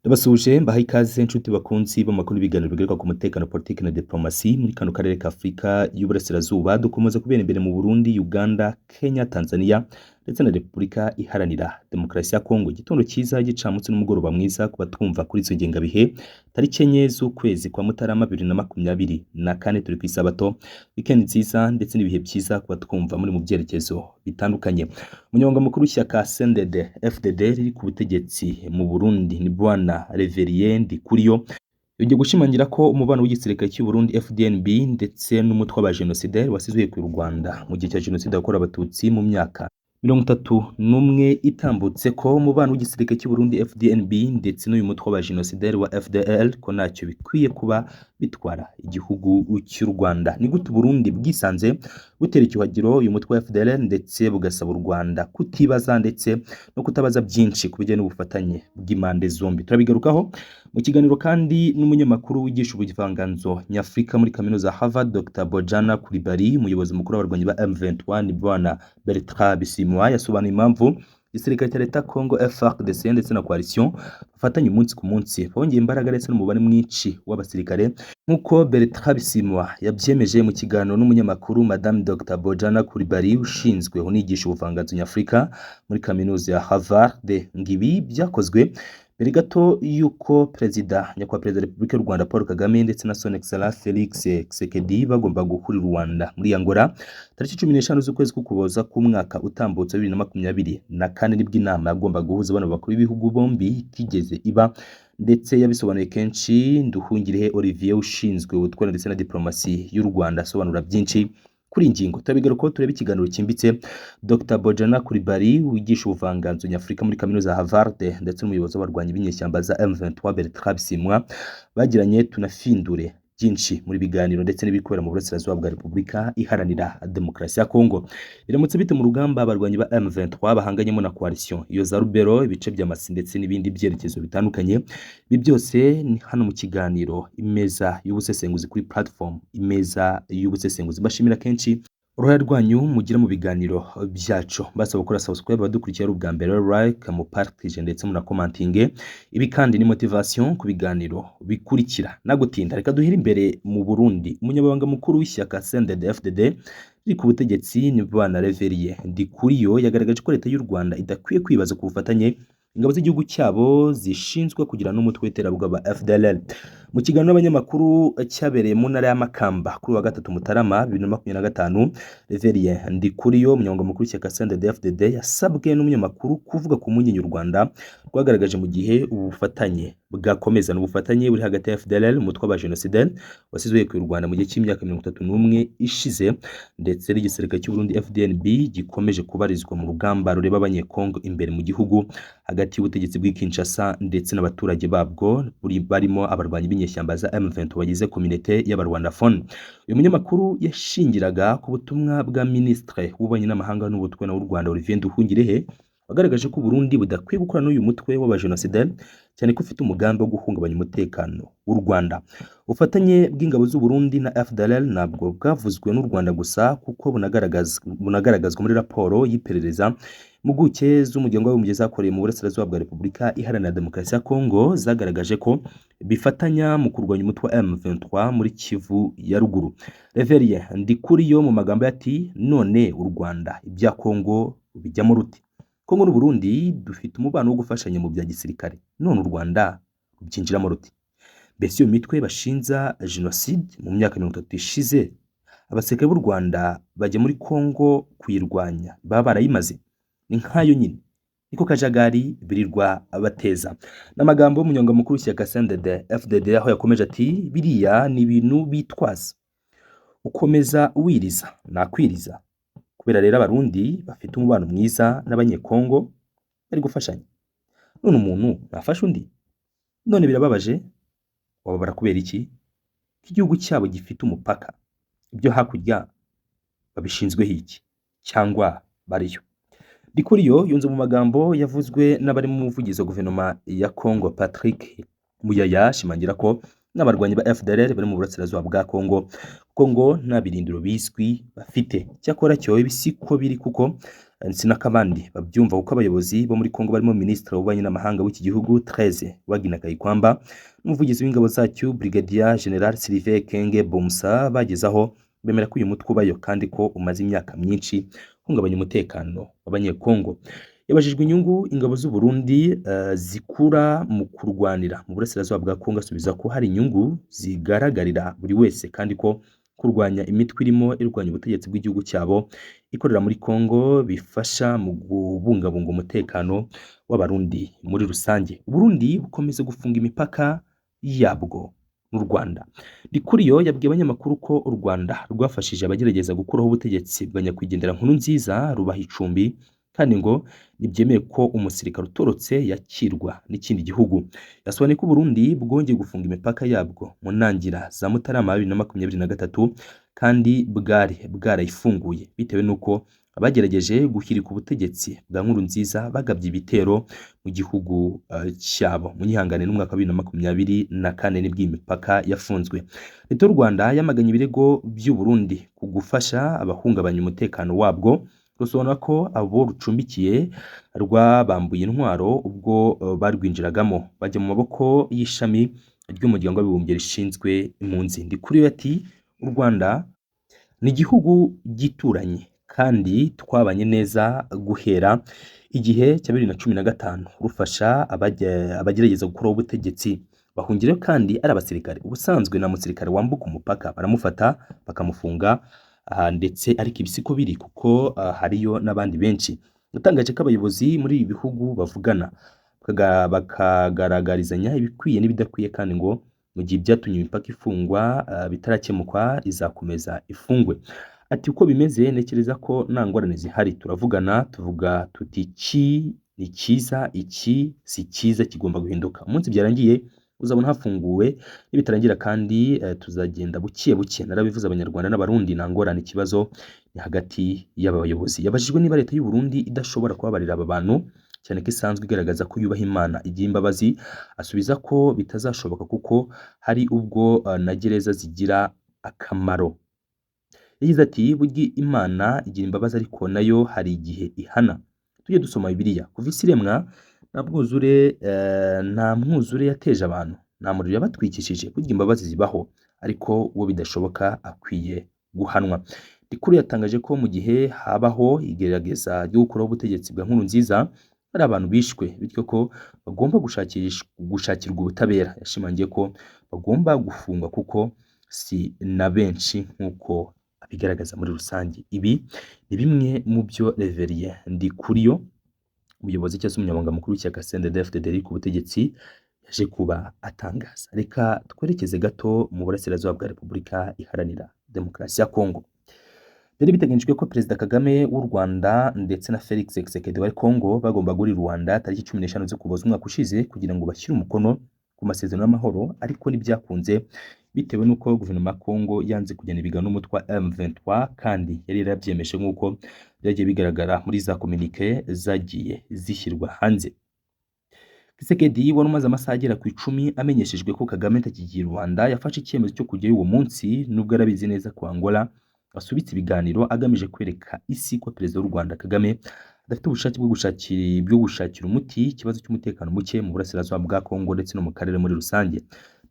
Ndabasuhuje mbahaye ikaze nshuti bakunzi b'amakuru y'ibiganiro bigaruka ku mutekano, politiki na diplomasi muri kano karere ka Afurika y'Uburasirazuba. Dukomeza kubera imbere mu Burundi, Uganda, Kenya, Tanzania ndetse na Repubulika Iharanira Demokarasi ya Kongo. Igitondo cyiza gicamunsi n'umugoroba mwiza kuba twumva kuri izo ngengabihe. Tariki enye z'ukwezi kwa Mutarama 2024 turi ku isabato. Weekend nziza ndetse n'ibihe byiza kuba twumva muri mu byerekezo bitandukanye. Umunyamabanga mukuru w'ishyaka CNDD FDD riri ku butegetsi mu Burundi ni Bwana Reverien Ndikuriyo yongeye gushimangira ko umubano w'igisirikare cy'u Burundi FDNB ndetse n'umutwe w'abajenosideri wasizwe ku Rwanda mu gihe cya jenoside yakorewe abatutsi mu myaka 31 itambutse, ko umubano w'igisirikare cy'u Burundi FDNB ndetse n'uyu mutwe w'abajenosideri wa FDL ko ntacyo bikwiye kuba bitwara igihugu cy'u Rwanda. Ni gute Burundi bwisanze butera icyuhagiro uyu mutwe wa FDL ndetse bugasaba u Rwanda kutibaza ndetse no kutabaza byinshi ku bijyanye n'ubufatanye bw'impande zombi. Turabigarukaho mu kiganiro kandi n'umunyamakuru wigisha ubuvanganzo nyafurika muri kaminuza Harvard, Dr Bojana Coulibaly, umuyobozi mukuru w'abarwanyi ba M23 Bwana Bertrand Bisimwa, yasobanuye impamvu igisirikare cya leta Congo FARDC ndetse na coalition bafatanye umunsi ku munsi, bongeye imbaraga ndetse n'umubare mwinshi w'abasirikare nk'uko Bertrand Bisimwa yabyemeje mu kiganiro n'umunyamakuru Madame Dr Bojana Coulibaly ushinzwe unigisha ubuvanganzo nyafurika muri kaminuza ya Harvard. Ngibi byakozwe mbere gato yuko nyakubahwa perezida wa Repubulika y'u Rwanda Paul Kagame ndetse na Son Excellence Felix Tshisekedi bagomba guhurira Rwanda muri Angola tariki 15 z'ukwezi k'Ukuboza k'umwaka utambutse 2024 nibwo inama yagomba guhuza abana bakuru b'ibihugu bombi itigeze iba, ndetse yabisobanuye kenshi. Nduhungirehe Olivier ushinzwe ubutwari ndetse na diplomasi y'u Rwanda asobanura byinshi kuri ingingo. Turabigarukaho turebe ikiganiro cyimbitse. Dr Bojana Coulibaly wigisha ubuvanganzo nyafurika muri kaminuza ya Harvard ndetse n'umuyobozi w'abarwanyi b'inyeshyamba za M23 Bertrand Bisimwa bagiranye tunafindure byinshi muri biganiro ndetse n'ibikorera mu burasirazuba bwa Repubulika Iharanira Demokarasi ya Kongo. Biramutse bite mu rugamba abarwanyi ba M23 bahanganyemo na coalition iyo za Rubero, ibice by'amasi ndetse n'ibindi byerekezo bitandukanye. Ibi byose ni hano mu kiganiro Imeza y'Ubusesenguzi kuri platform Imeza y'Ubusesenguzi. Bashimira kenshi uruhare rwanyu mugira mu biganiro byacu, basaba gukora subscribe badukurikira ubwa mbere, like, mu partage ndetse mu na commenting. Ibi kandi ni motivation ku biganiro bikurikira. Nagutinda reka duhira imbere mu Burundi. Umunyamabanga mukuru w'ishyaka CNDD FDD riri ku butegetsi ni Bwana Reverien Ndikuriyo yagaragaje ko leta y'u Rwanda idakwiye kwibaza ku bufatanye ingabo z'igihugu cyabo zishinzwe kugira n'umutwe w'iterabwoba FDLR. Mu kiganiro n'abanyamakuru cyabereye mu ntara ya Makamba kuri wa 3 Mutarama 2025, Reverien Ndikuriyo umunyamabanga mukuru w'ishyaka CNDD FDD yasabwe n'umunyamakuru kuvuga ku munyenyi u Rwanda rwagaragaje mu gihe ubu bufatanye bwakomeza n'ubufatanye buri hagati ya FDLR umutwe w'abajenosideri wasizwe ku Rwanda mu gihe cy'imyaka 31 ishize, ndetse n'igisirikare cy'u Burundi FDNB gikomeje kubarizwa mu rugamba rureba abanyekongo imbere mu gihugu hagati y'ubutegetsi bw'i Kinshasa ndetse n'abaturage babwo barimo abarwanyi b'inyeshyamba za M23 bagize communauté y'abarwandafone. Uyu munyamakuru yashingiraga ku butumwa bwa Ministre w'ububanyi n'amahanga n'ubutwari w'u Rwanda Olivier Nduhungirehe wagaragaje ko Burundi budakwiye gukora n'uyu mutwe w'abajenosideri cyane ko ufite umugambi wo guhungabanya umutekano w'u Rwanda. Ubufatanye bw'ingabo z'u Burundi na FDLR ntabwo bwavuzwe n'u Rwanda gusa kuko bunagaragazwa muri raporo y'iperereza impuguke z'umuryango w'abibumbye zakoreye mu burasirazuba bwa Repubulika Iharanira Demokarasi ya Kongo zagaragaje ko bifatanya mu kurwanya umutwe wa M23 muri Kivu ya ruguru. Reverien Ndikuriyo mu magambo ati none u Rwanda ibya Kongo bijyamo ruti? Kongo n'u Burundi dufite umubano wo gufashanya mu bya gisirikare, none u Rwanda rubyinjiramo ruti? Mbese iyo mitwe bashinja genocide mu myaka 30 ishize abasirikare b'u Rwanda bajya muri Kongo kuyirwanya baba barayimaze? Ni nkayo nyine niko kajagari birirwa abateza. N'amagambo y'umunyamabanga mukuru w'ishyaka CNDD FDD aho yakomeje ati biriya ni ibintu bitwaza, ukomeza wiriza nakwiriza. Kubera rero abarundi bafite umubano mwiza n'abanyekongo bari gufashanya, none umuntu nafasha undi? None birababaje, wababara kubera iki? Igihugu cyabo gifite umupaka, ibyo hakurya babishinzweho iki cyangwa bariyo? Ndikuriyo yunze mu magambo yavuzwe n'abari mu muvugizi wa guverinoma ya Kongo Patrick Muyaya ashimangira ko n'abarwanyi ba FDLR bari mu burasirazuba bwa Kongo nta birindiro bizwi bafite. Cyakora cyo ibisiko biri kuko Sinakabandi babyumva kuko abayobozi bo muri Kongo barimo Minisitiri w'Ububanyi n'Amahanga w'iki gihugu Therese Uwagina Kayikwamba n'umuvugizi w'ingabo zacyo Brigadier General Sylvain Ekenge Bomsa bagezaho bemera ko uyu mutwe ubayo kandi ko umaze imyaka myinshi hungabanya umutekano w'abanyekongo. Yabajijwe inyungu ingabo z'u Burundi zikura mu kurwanira mu burasirazuba bwa Kongo, asubiza ko hari inyungu zigaragarira buri wese kandi ko kurwanya imitwe irimo irwanya ubutegetsi bw'igihugu cyabo ikorera muri Kongo bifasha mu kubungabunga umutekano w'abarundi muri rusange. Burundi bukomeza gufunga imipaka yabwo n'u Rwanda. Ndikuriyo yabwiye abanyamakuru ko u Rwanda rwafashije abagerageza gukuraho ubutegetsi bwa nyakwigendera Nkurunziza rubaha icumbi kandi ngo nibyemeye ko umusirikare utorotse yakirwa n'ikindi gihugu. Yasobanuye ko Burundi bwongeye gufunga imipaka yabwo mu ntangira za Mutarama 2023 kandi bwarayifunguye bitewe n'uko abagerageje gushyirika ubutegetsi bwa Nkurunziza bagabye ibitero mu gihugu cyabo mu nyihangane n'umwaka wa 2024 nibwo imipaka yafunzwe. Leta y'u Rwanda yamaganye ibirego by'u Burundi ku gufasha abahungabanya umutekano wabwo, rusobanura ko abo rucumbikiye rwabambuye intwaro ubwo barwinjiragamo bajya mu maboko y'ishami ry'umuryango w'abibumbye rishinzwe impunzi. Ndikuriyo ati u Rwanda ni igihugu gituranye kandi twabanye neza guhera igihe cya 2015 rufasha abagerageza gukuraho ubutegetsi bahungireyo kandi ari abasirikare. Ubusanzwe na musirikare wambuka umupaka baramufata bakamufunga ndetse ariko ibisiko biri kuko hariyo n'abandi benshi. Natangaje ko abayobozi muri ibi bihugu bavugana bakagaragarizanya ibikwiye n'ibidakwiye kandi ngo mu gihe byatumye imipaka ifungwa bitarakemukwa izakomeza ifungwe. Ati uko bimeze ntekereza ko nta ngorane zihari, turavugana tuvuga tuti iki ni cyiza, iki si cyiza, kigomba guhinduka. Umunsi byarangiye uzabona hafunguwe, nibitarangira kandi tuzagenda bukiye buke. Narabivuze abanyarwanda n'abarundi nta ngorane, ikibazo ni hagati y'abayobozi. Yabajijwe niba leta y'u Burundi idashobora kubabarira aba bantu cyane ko isanzwe igaragaza ko yubaha Imana igihe imbabazi, asubiza ko bitazashoboka kuko hari ubwo na gereza zigira akamaro. Yagize ati burya Imana igira imbabazi ariko nayo hari igihe ihana. Tujye dusoma Bibiliya, kuva isi iremwa nta mwuzure yateje abantu, nta muriro yabatwikishije. Burya imbabazi zibaho ariko uwo bidashoboka akwiye guhanwa. Ndikuri yatangaje ko mu gihe habaho igerageza ryo gukuraho ubutegetsi bwa Nkurunziza hari abantu bishwe bityo ko bagomba gushakirwa ubutabera. Yashimangiye ko bagomba gufungwa kuko si na benshi nk'uko abigaragaza muri rusange. Ibi ni bimwe mu byo Reverien Ndikuriyo, umuyobozi cyangwa se umunyamabanga mukuru w'ishyaka CNDD-FDD riri ku butegetsi, yaje kuba atangaza. Reka twerekeze gato mu burasirazuba bwa Repubulika Iharanira Demokarasi ya Kongo. Byari biteganyijwe ko Perezida Kagame w'u Rwanda ndetse na Felix Tshisekedi wa Kongo bagomba guhurira i Rwanda tariki 15 z'Ukuboza umwaka ushize kugira ngo bashyire umukono ku masezerano y'amahoro, ariko ntibyakunze bitewe n'uko guverinoma ya Kongo yanze kugena ibiganiro n'umutwe wa M23 kandi yari yarabyemeje nk'uko byagiye bigaragara muri za communique zagiye zishyirwa hanze. Tshisekedi wari umaze amasaha agera ku 10 amenyeshejwe ko Kagame atakigiye Rwanda yafashe icyemezo cyo kujyayo uwo munsi, nubwo arabizi neza ko Angola basubitse ibiganiro agamije kwereka isi ko Perezida w'u Rwanda Kagame adafite ubushake bwo gushakira umuti ikibazo cy'umutekano muke mu burasirazuba bwa Kongo ndetse no mu karere muri rusange.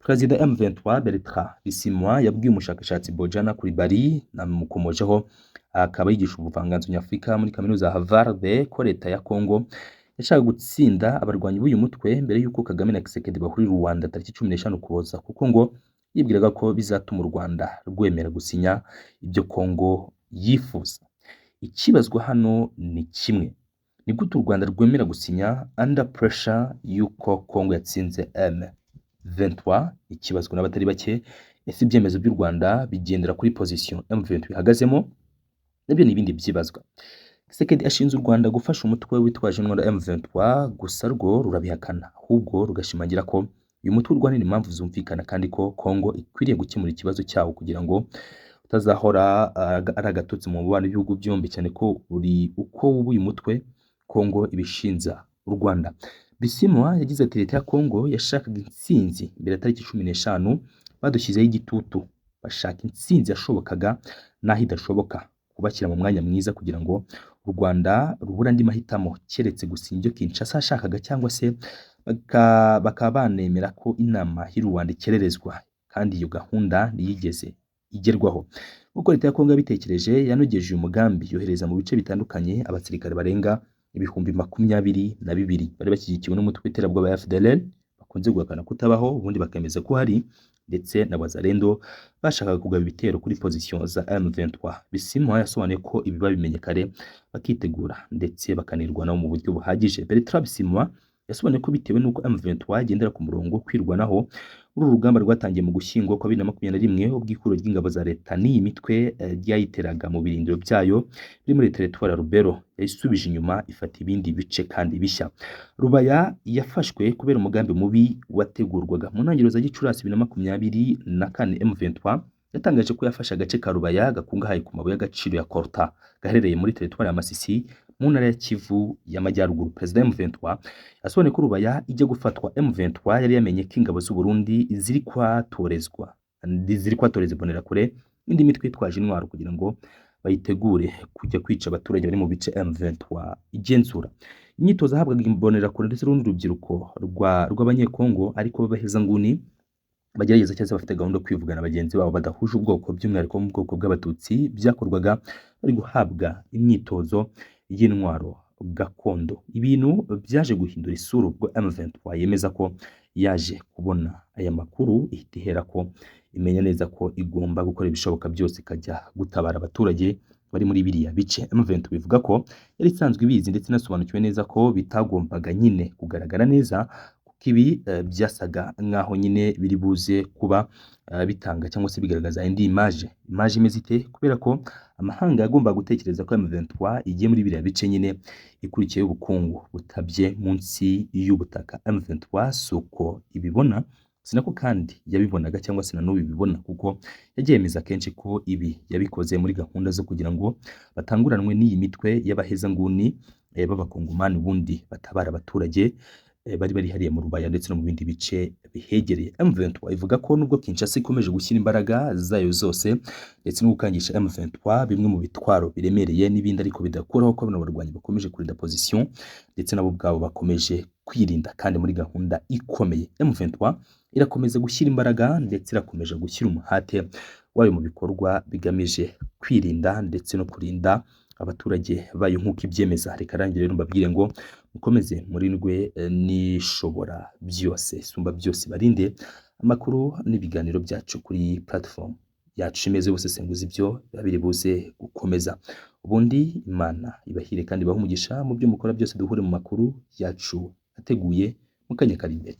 Perezida M23 Bertrand Bisimwa yabwiye umushakashatsi Bojana Coulibaly namukomojeho akaba yigisha ubuvanganzo nyafurika muri kaminuza ya Harvard ko leta ya Kongo yashaka gutsinda abarwanyi b'uyu mutwe mbere y'uko Kagame na Tshisekedi bahurira u Rwanda tariki 15 Ukuboza, kuko ngo yibwiraga ko bizatuma u Rwanda rwemera gusinya ibyo Kongo yifuza. Ikibazwa hano ni kimwe, ni gute u Rwanda rwemera gusinya under pressure y'uko Kongo yatsinze M23? Ikibazwa n'abatari bake. Ese ibyemezo by'u Rwanda bigendera kuri position M23 ihagazemo? Nabyo ni ibindi byibazwa. Tshisekedi ashinze u Rwanda gufasha umutwe witwaje intwaro M23, gusa rwo rurabihakana, ahubwo rugashimangira ko uyu mutwe urwanira impamvu zumvikana kandi ko Kongo ikwiriye gukemura ikibazo cyawo kugira ngo utazahora ari agatotsi mu mubano w'ibihugu byombi, cyane ko uri uko uyu mutwe Kongo ibishinza u Rwanda. Bisimwa yagize ati leta ya Kongo yashakaga intsinzi mbere ya tariki 15, badushyizeho igitutu, bashaka intsinzi yashobokaga naho idashoboka, kubashyira mu mwanya mwiza kugira ngo u Rwanda rubura andi mahitamo keretse gusinya ibyo Kinshasa yashakaga cyangwa se bakaba banemera ko inama y'u Rwanda ikererezwa kandi iyo gahunda ntiyigeze igerwaho. Nk'uko leta ya Kongo yabitekereje, yanogeje uyu mugambi yohereza mu bice bitandukanye abasirikare barenga ibihumbi 22 bari bashyigikiwe n'umutwe w'iterabwoba ya FDLR bakunze guhakana kutabaho ubundi bakemeza ko hari, ndetse na Wazalendo bashakaga kugaba ibitero kuri position za M23. Bisimwa yasobanuye ko ibi babimenye kare bakitegura ndetse bakanirwanaho mu buryo buhagije. Bertrand Bisimwa yasobanuye ko bitewe n'uko M23 igendera ku murongo kwirwanaho, uru rugamba rwatangiye mu Gushyingo kwa 2021 ubw'ikuro ry'ingabo za leta n'iyi mitwe ryayiteraga mu birindiro byayo biri muri territoire ya Rubero yayisubije inyuma ifata ibindi bice kandi bishya. Rubaya yafashwe kubera umugambi mubi wategurwaga mu ntangiriro za Gicurasi 2024. M23 yatangaje ko yafashe agace ka Rubaya gakungahaye ku mabuye y'agaciro ya Coltan gaherereye muri territoire ya Masisi mu ntara ya Kivu y'Amajyaruguru. Perezida M23 yasobanuye ko Rubaya ijya gufatwa, M23 yari yamenye ko ingabo z'u Burundi ziri kwatorezwa Imbonerakure n'indi mitwe yitwaje intwaro kugira ngo bayitegure kujya kwica abaturage bari mu bice M23 igenzura. Imyitozo ahabwaga Imbonerakure ndetse n'urundi rubyiruko rw'abanyekongo ariko b'abahezanguni bagerageza cyangwa bafite gahunda yo kwivugana bagenzi babo badahuje ubwoko, by'umwihariko mu bwoko bw'abatutsi, byakorwaga bari guhabwa imyitozo y'intwaro gakondo. Ibintu byaje guhindura isura ubwo M23 yemeza ko yaje kubona aya makuru, ihita ihera ko imenya neza ko igomba gukora ibishoboka byose ikajya gutabara abaturage bari muri biriya bice. M23 bivuga ko yari isanzwe ibizi ndetse inasobanukiwe neza ko bitagombaga nyine kugaragara neza, ibi byasaga nkaho nyine biri buze kuba bitanga cyangwa se bigaragaza indi image imeze ite, kubera ko amahanga yagomba gutekereza ko M23 igiye muri biriya bice nyine ikurikiye ubukungu butabye munsi y'ubutaka. M23 suko ibibona, sinako kandi yabibonaga cyangwa se nanubu bibona, kuko yagiye yemeza kenshi ko ibi yabikoze muri gahunda zo kugira ngo batanguranwe n'iyi mitwe y'abahezanguni b'abakongomani ubundi batabara abaturage bari hariye mu Rubaya ndetse no mu bindi bice bihegereye. M23 ivuga ko nubwo Kinshasa ikomeje gushyira imbaraga zayo zose ndetse no gukangisha M23 bimwe mu bitwaro biremereye n'ibindi, ariko bidakuraho ko bano barwanyi bakomeje kurinda position ndetse nabo ubwabo bakomeje kwirinda kandi muri gahunda ikomeye. M23 irakomeza gushyira imbaraga ndetse irakomeje gushyira umuhate wayo mu bikorwa bigamije kwirinda ndetse no kurinda abaturage bayo nk'uko ibyemeza. Reka rangira rero mbabwire ngo mukomeze murindwe n'ishobora byose, sumba byose barinde amakuru n'ibiganiro byacu kuri platform yacu imeze ubusesenguzi byo babiri buze gukomeza. Ubundi Imana ibahire kandi bahe umugisha mu byo mukora byose, duhure mu makuru yacu ateguye mu kanya kari imbere.